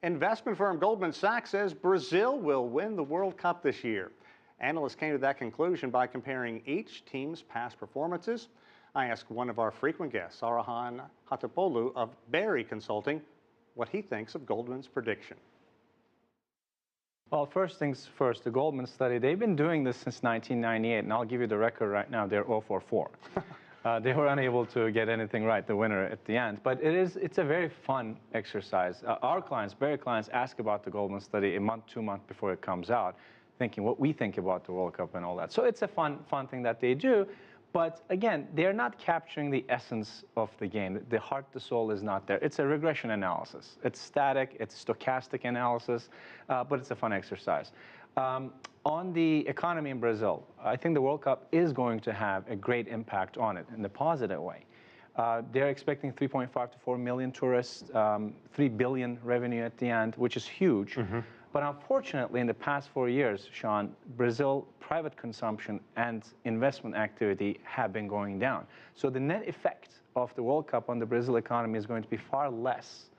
Investment firm Goldman Sachs says Brazil will win the World Cup this year. Analysts came to that conclusion by comparing each team's past performances. I asked one of our frequent guests, Saruhan Hatipolgu of BERI Consulting, what he thinks of Goldman's prediction. Well, first things first, the Goldman study, they've been doing this since 1998, and I'll give you the record right now, they're 0 for 4. They were unable to get anything right, the winner at the end. But it's a very fun exercise. Our clients, BERI clients, ask about the Goldman study a month, 2 months before it comes out, thinking what we think about the World Cup and all that. So it's a fun thing that they do. But again, they're not capturing the essence of the game. The heart, the soul is not there. It's a regression analysis. It's static, it's stochastic analysis, but it's a fun exercise. On the economy in Brazil, I think the World Cup is going to have a great impact on it in a positive way. They're expecting 3.5 to 4 million tourists, 3 billion revenue at the end, which is huge. But unfortunately, in the past 4 years, Sean, Brazil private consumption and investment activity have been going down. So the net effect of the World Cup on the Brazil economy is going to be far less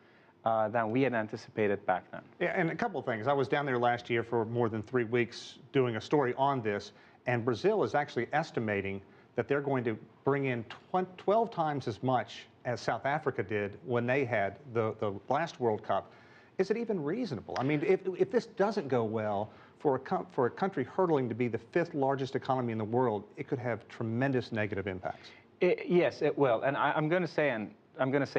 than we had anticipated back then. Yeah, and a couple of things. I was down there last year for more than 3 weeks doing a story on this, and Brazil is actually estimating that they're going to bring in 12 times as much as South Africa did when they had the last World Cup. Is it even reasonable? I mean, if this doesn't go well for a country hurtling to be the 5th largest economy in the world, it could have tremendous negative impacts. Yes, it will. And I'm going to say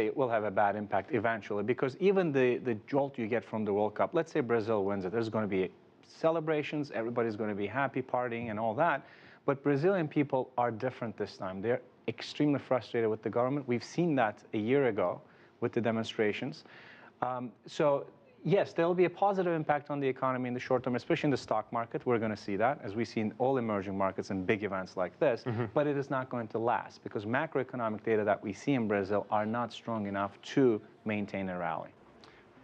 it will have a bad impact eventually, because even the jolt you get from the World Cup, let's say Brazil wins it, there's going to be celebrations, everybody's going to be happy, partying and all that. But Brazilian people are different this time. They're extremely frustrated with the government. We've seen that a year ago with the demonstrations. So yes, there will be a positive impact on the economy in the short term, especially in the stock market. We're going to see that, as we see in all emerging markets and big events like this. But it is not going to last, because macroeconomic data that we see in Brazil are not strong enough to maintain a rally.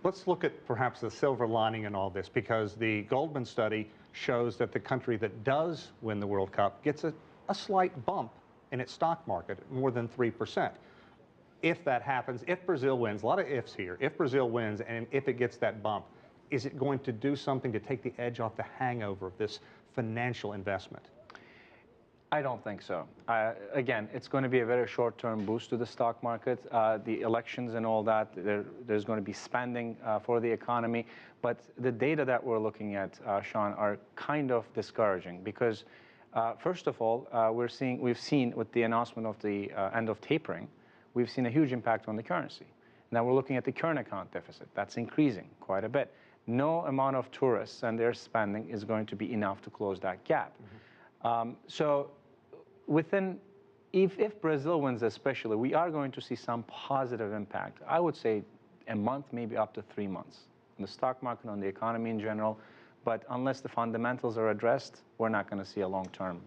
Let's look at perhaps the silver lining in all this, because the Goldman study shows that the country that does win the World Cup gets a slight bump in its stock market, more than 3%. If that happens, if Brazil wins, a lot of ifs here, if Brazil wins and if it gets that bump, is it going to do something to take the edge off the hangover of this financial investment? I don't think so. Again, it's going to be a very short-term boost to the stock market. The elections and all that, there's going to be spending for the economy. But the data that we're looking at, Sean, are kind of discouraging, because first of all, we've seen with the announcement of the end of tapering, we've seen a huge impact on the currency. Now we're looking at the current account deficit. That's increasing quite a bit. No amount of tourists and their spending is going to be enough to close that gap. So if Brazil wins especially, we are going to see some positive impact. I would say a month, maybe up to 3 months, on the stock market, on the economy in general. But unless the fundamentals are addressed, we're not going to see a long-term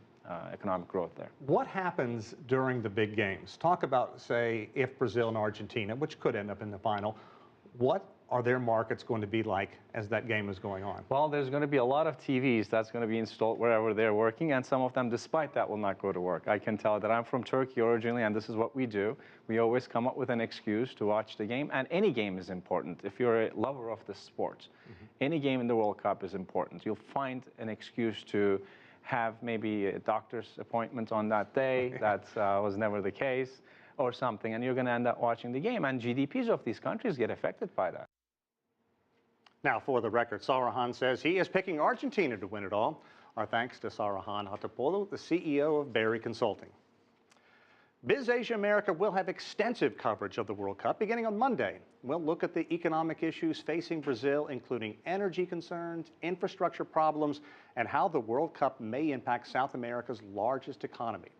economic growth there. What happens during the big games? Talk about, say, if Brazil and Argentina, which could end up in the final, what are their markets going to be like as that game is going on? Well, there's going to be a lot of TVs that's going to be installed wherever they're working, and some of them, despite that, will not go to work. I can tell that I'm from Turkey originally, and this is what we do. We always come up with an excuse to watch the game, and any game is important. If you're a lover of the sport, any game in the World Cup is important. You'll find an excuse to have maybe a doctor's appointment on that day. That was never the case, or something, and you're going to end up watching the game, and GDPs of these countries get affected by that. Now, for the record, Saruhan says he is picking Argentina to win it all. Our thanks to Saruhan Hatipolgu, the CEO of BERI Consulting. Biz Asia America will have extensive coverage of the World Cup beginning on Monday. We'll look at the economic issues facing Brazil, including energy concerns, infrastructure problems, and how the World Cup may impact South America's largest economy.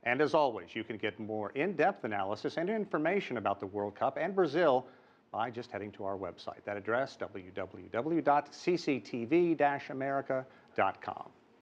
And as always, you can get more in-depth analysis and information about the World Cup and Brazil by just heading to our website. That address, www.cctv-america.com.